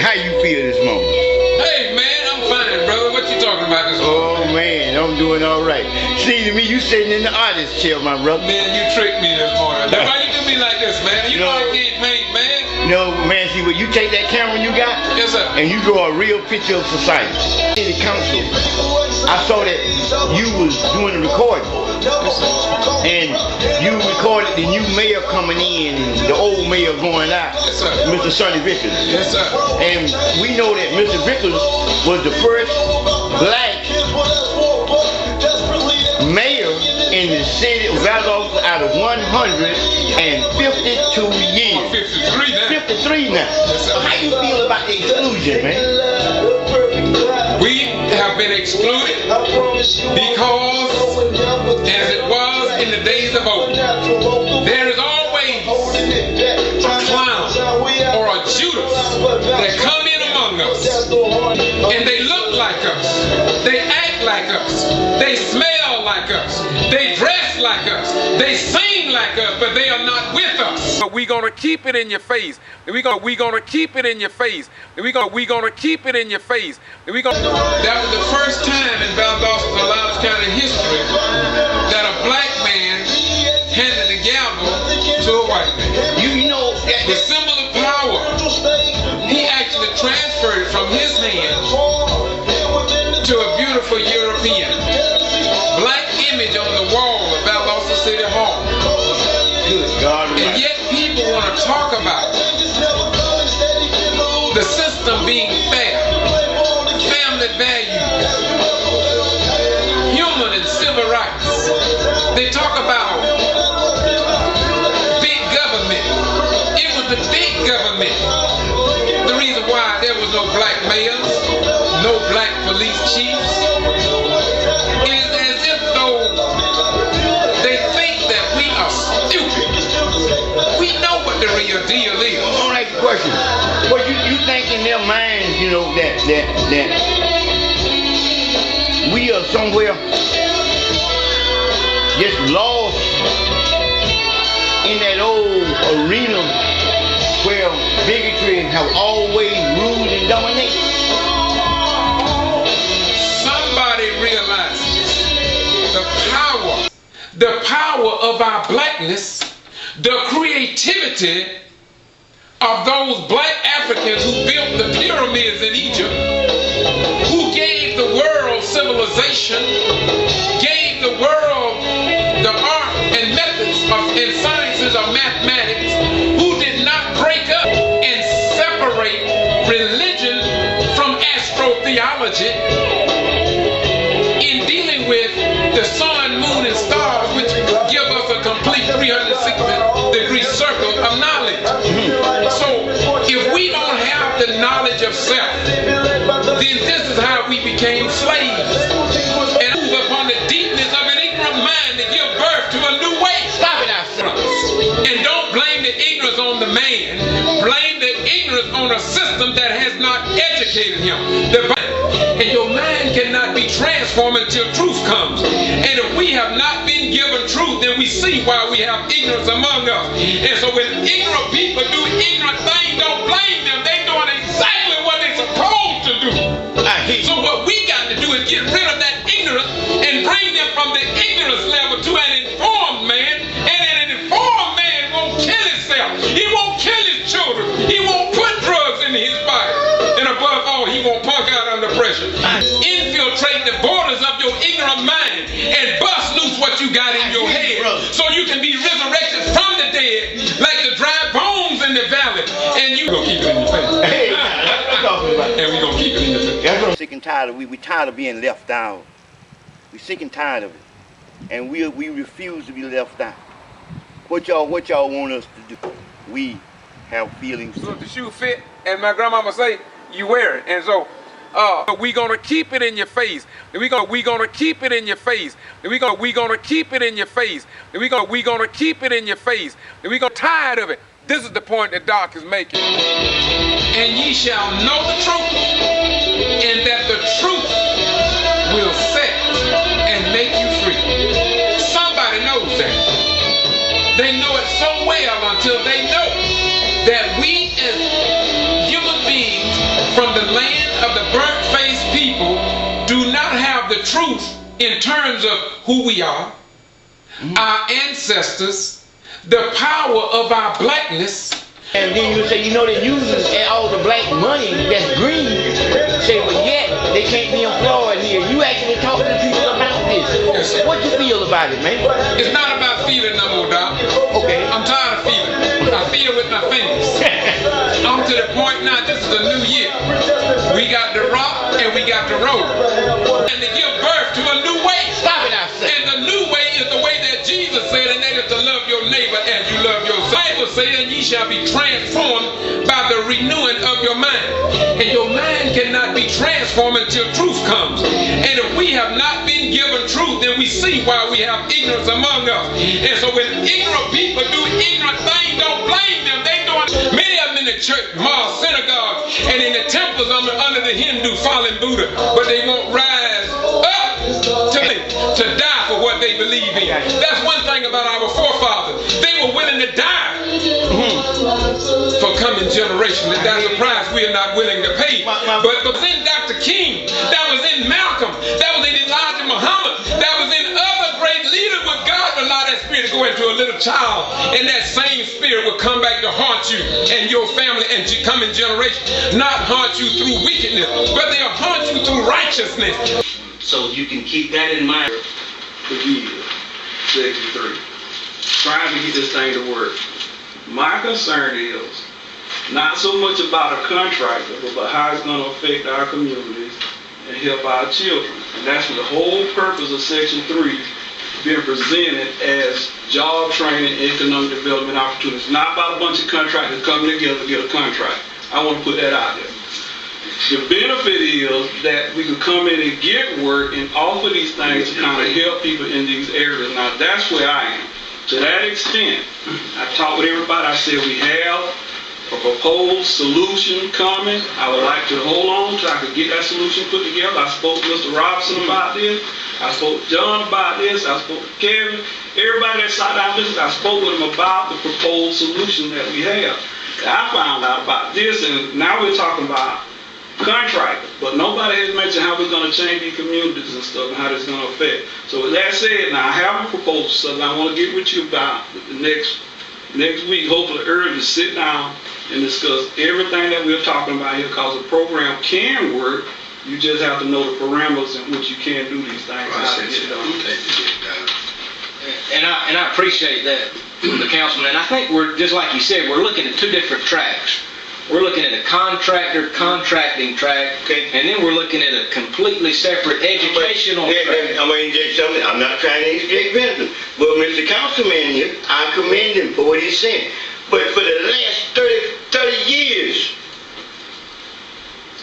How you feel this moment? Hey man, I'm fine, brother. What you talking about this morning? Oh man, I'm doing all right. See, to me, you sitting in the artist chair, my brother. Man, you tricked me this morning. Why you do me like this, man? You know I can't paint, man. No, man, see, when you take that camera you got, Yes, sir. and you draw a real picture of society. City council, I saw that you was doing the recording. And you recorded the new mayor coming in and the old mayor going out, Yes, sir. Mr. Sonny Vickers. Yes, sir. And we know that Mr. Vickers was the first black mayor in the city of Valdosta out of 152 years. 53 now. 53 now. Yes, sir. How you feel about the exclusion, man? We have been excluded because, as it was in the days of old, there is always a clown or a Judas that come in among us, and they look like us, they act like us, they smell like us, they dress like us, they sing like us, but they are not with us. But we gonna keep it in your face. We gonna keep it in your face. We gonna keep it in your face. That was the first time in Valdosta Loudoun County history that a black man handed the gavel to a white man. You know The symbol of power. He actually transferred it from his hand to a beautiful European. Black image on the wall of Valdosta City Hall. good God, And yet people want to talk about the system being fair, family values, human and civil rights. They talk about big government. It was the big government. The reason why there was no black mayors, no black police chiefs, is as if though they think that we are stupid. We know what the real deal is. all right, question. What you think in their minds, you know, that we are somewhere just lost in that old arena where bigotry have always ruled and dominated? Somebody realizes the power of our blackness, the creativity of those black Africans who built the pyramids in Egypt, who gave the world civilization, gave the world the art and methods and sciences of mathematics, who did not break up and separate religion from astrotheology in dealing with the sun, moon, and stars, which give us a complete 360-degree circle of knowledge. So if we don't have the knowledge of self, then this is how we became slaves. And move upon the deepness of an ignorant mind to give birth to a new way. Stop it ourselves. And don't blame the ignorance on the man. Blame the ignorance on a system that has not educated him. And your mind cannot be transformed until truth comes. And if we have not been given truth, then we see why we have ignorance among us. And so when ignorant people do ignorant things, don't blame them. They're doing exactly what they're supposed to do. So what we got to do is get rid of that ignorance and bring them from the ignorance level to an informed man. And an informed man won't kill himself. He won't kill his children. He won't put drugs in his body. And above all, he won't punk out under pressure. Infiltrate the borders of your ignorant mind and bust loose what you got in your head, so you can be resurrected from the dead like the dry bones in the valley. And you gonna keep it in your face. Hey, that's what I'm talking about. And we gonna keep it in your face. That's what I'm sick and tired of. We tired of being left down. We sick and tired of it, and we refuse to be left down. What y'all want us to do? We have feelings. So if the shoe fit, and my grandmama say, you wear it. And so we gonna keep it in your face. We gonna keep it in your face. We gonna keep it in your face. We gonna keep it in your face. We gonna tired of it. This is the point that Doc is making. And ye shall know the truth, and that the truth will set and make you free. Somebody knows that. They know it so well until they know that we as human beings from the land of the burnt-faced people do not have the truth in terms of who we are, our ancestors, the power of our blackness. And then you say, you know, they're using all the black money that's green. Say, but yet they can't be employed here. You actually talking to people about this. Yes. What you feel about it, man? It's not about feeling no more, Doc. Okay. I'm tired of feeling. I feel with my fingers. I'm to the point now, this is a new year. We got the rock and we got the roll. And to give birth to a new way. Stop it, I say. And the new way is the way that Jesus said, and that is to love your neighbor as you love yourself. The Bible says, and ye shall be transformed by the renewing of your mind. And your mind cannot be transformed until truth comes. And if we have not been given truth, then we see why we have ignorance among us. And so when ignorant people do ignorant things, don't blame them. They doing many of them in the church, mosques, synagogues, and in the temples under the Hindu fallen Buddha, but they won't rise up to die for what they believe in. That's one thing about our forefathers. They were willing to die for coming generations. And that's a price we are not willing to pay. But was in Dr. King, that was in Malcolm, that was in Elijah Muhammad, that was in other great leaders. But God would allow that spirit to go into a little child, and that same spirit will come back to haunt you and your family and coming generations. Not haunt you through wickedness, but they'll haunt you through righteousness. So you can keep that in mind for years. Section 3. Trying to get this thing to work. My concern is not so much about a contractor, but about how it's going to affect our communities and help our children. And that's the whole purpose of Section 3 being presented as job training, economic development opportunities. Not about a bunch of contractors coming together to get a contract. I want to put that out there. The benefit is that we can come in and get work and offer these things to kind of help people in these areas. Now that's where I am. To that extent, I talked with everybody. I said we have a proposed solution coming. I would like to hold on till I could get that solution put together. I spoke to Mr. Robinson about this. I spoke to John about this. I spoke to Kevin. Everybody that sat down and listened, I spoke with them about the proposed solution that we have. I found out about this, and now we're talking about contractors, but nobody has mentioned how we're going to change these communities and stuff and how this is going to affect. So with that said, now I have a proposal, so I want to get with you about the next week, hopefully early, to sit down and discuss everything that we're talking about here, because the program can work. You just have to know the parameters in which you can do these things. How to get it done. And I appreciate that, the councilman. And I think we're, just like you said, we're looking at two different tracks. We're looking at a contractor contracting track, okay, and then we're looking at a completely separate educational track. I'm going to inject something. I'm not trying to inject benefit. But Mr. Councilman here, I commend him for what he's saying. But for the last 30 years,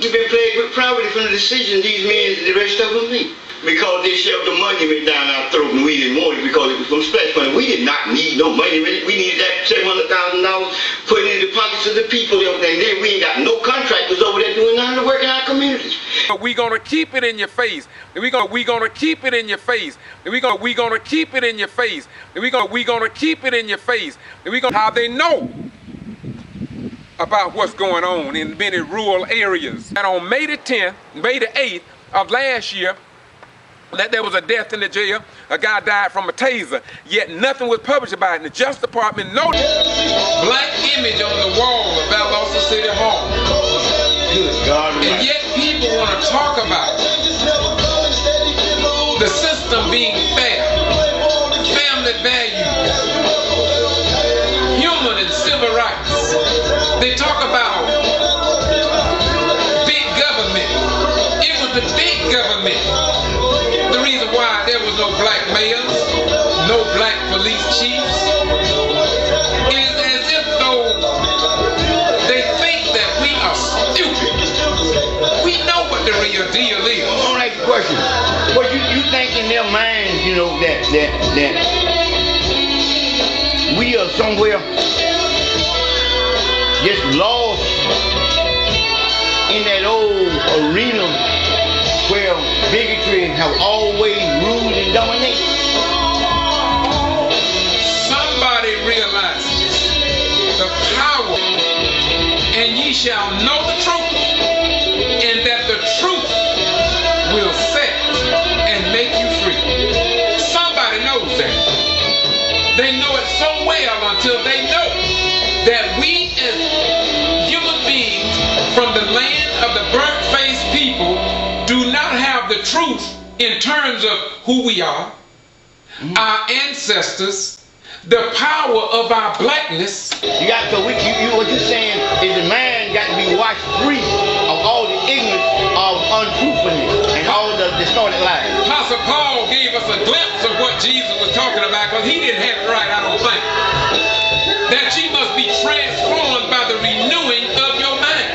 we've been plagued with poverty from the decisions these men and the rest of them make. Because they shoved the monument down our throat and we didn't want it because it was from splash money. We did not need no money. We needed that $700,000 put in the pockets of the people. And then we ain't got no contractors over there doing none of the work in our communities. We're gonna keep it in your face. We're gonna keep it in your face. We're gonna keep it in your face. We're gonna keep it in your face. How they know about what's going on in many rural areas. And on May the 8th of last year, that there was a death in the jail. A guy died from a taser. Yet nothing was published about it. And the Justice Department noticed black image on the wall of Valdosta City Hall. Good God. And yet people want to talk about the system being fair, family values, human and civil rights. They talk about big government. It was the big government. The reason why there was no black mayors, no black police chiefs, is as if though they think that we are stupid. We know what the real deal is. All right, question. Well, you think in their minds, you know, that we are somewhere just lost in that old arena where bigotry have always ruled and dominated? Somebody realizes the power, and ye shall know the truth, from the land of the burnt-faced people do not have the truth in terms of who we are, our ancestors, the power of our blackness. You got so what you're saying is the man got to be washed free of all the ignorance of untruthfulness and all the distorted lies. Apostle Paul gave us a glimpse of what Jesus was talking about, because he didn't have it right, I don't think. That ye must be transformed by the renewing of your mind.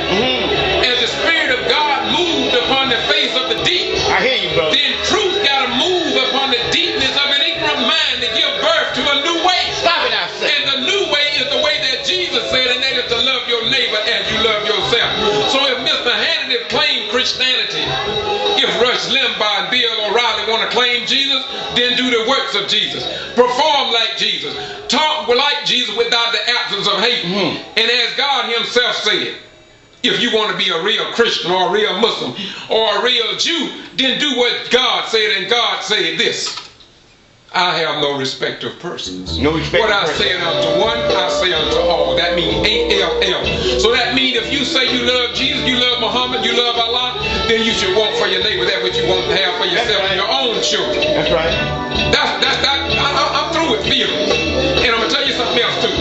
As the Spirit of God moved upon the face of the deep, I hear you, brother. then truth got to move upon the deepness of an ignorant mind to give birth to a new way. Stop it, I say. And the new way is the way that Jesus said, and that is to love your neighbor as you love yourself. So if Mr. Hannity claimed Christianity, if Rush Limbaugh and Bill O'Reilly want to claim Jesus, then do the works of Jesus. Perform like Jesus. Talk like Jesus without the absence of hate. And as God himself said, if you want to be a real Christian or a real Muslim or a real Jew, then do what God said, and God said this: I have no respect of persons. No respect what of I persons. say unto one, I say unto all. That means A-L-L. So that means if you say you love Jesus, you love Muhammad, you love Allah, then you should want for your neighbor that what you want to have for yourself and your own children. That's right. I'm through with fear. And I'm going to tell you something else too.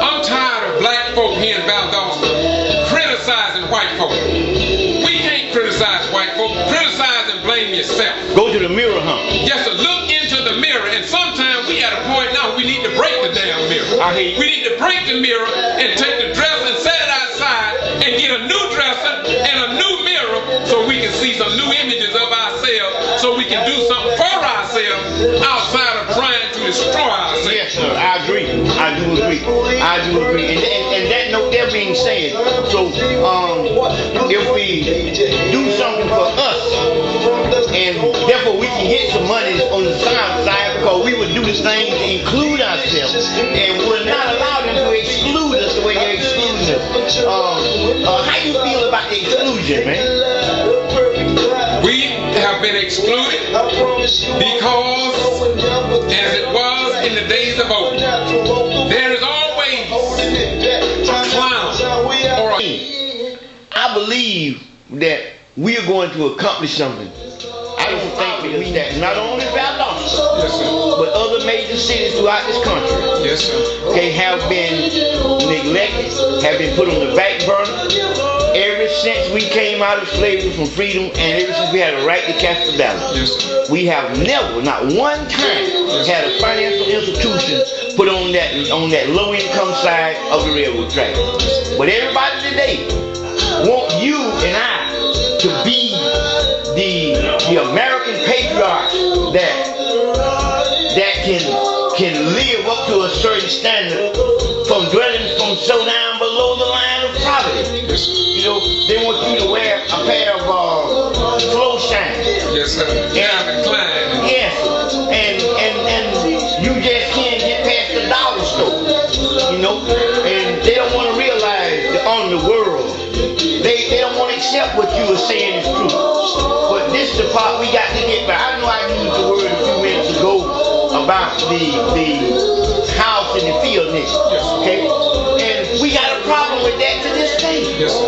I'm tired of black folk here in Valdosta criticizing white folk. We can't criticize white folk. Criticize and blame yourself. Go to the mirror, Just to look into the mirror, and sometimes we at a point now we need to break the damn mirror. I hear you. We need to break the mirror and take the dress and set it outside and get a new dresser and a new mirror so we can see some new images of ourselves, so we can do something for ourselves outside of trying to destroy ourselves. Yes, sir. I agree. I do agree. I do agree. And that note there being said, so if we do something for us, and therefore we can get some money on the side, because we would do this thing to include ourselves, and we're not allow them to exclude us the way they're excluding us. How you feel about the exclusion, man? We have been excluded because, as it was in the days of old, there is always a clown or a... I believe that we are going to accomplish something. I don't think that we, that not only Valdosta, Yes, sir. but other major cities throughout this country, Yes, sir. okay, have been neglected, have been put on the back burner. Ever since we came out of slavery from freedom, and ever since we had a right to cast the ballot, Yes, sir. we have never, not one time, had a financial institution put on that low income side of the railroad track. But everybody today want you and I to be the American patriarchs that can live up to a certain standard from dwelling from so down below the line of poverty. You know, they want you to wear a pair of flow shines. Yes, sir. Calvin Klein. Yes, and you just can't get past the dollar store. You know, and they don't want to realize that on the world, they don't want to accept what you are saying is true. But this is the part we got to get back. I know I used the word a few minutes ago about the house and the field nigga. Okay? And we got a problem with that to this day. Yes, sir.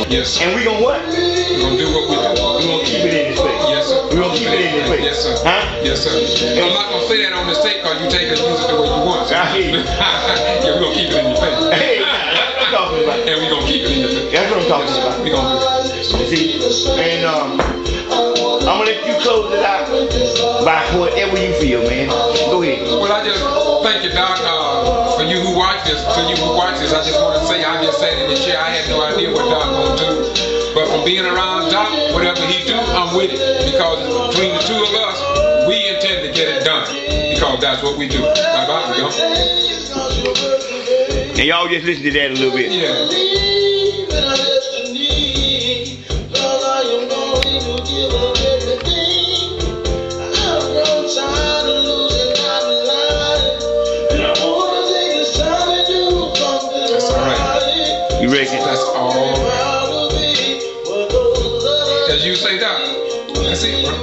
Yes, sir. And we gonna what? We're going to do what we do. We gonna keep it in this place. Yes, sir. We gonna keep it in this place. Yes, sir. Huh? Yes, sir. I'm not going to say that on this tape because you take it and use it the way you want. I hear you. Yeah, we're going to keep it in your face. Hey, that's what I'm talking about. And we're going to keep it in your face. That's what I'm talking about. We're going to do it. You see? And I'm gonna let you close it out by whatever you feel, man. Go ahead. Well, I just thank you, Doc. For you who watch this, I just want to say I just sat in the chair. I had no idea what Doc gonna do, but from being around Doc, whatever he do, I'm with it, because between the two of us, we intend to get it done, because that's what we do. Bye bye, we go. And y'all just listen to that a little bit. Yeah. You ready? That's all. As you say, Doc. That's it, bro.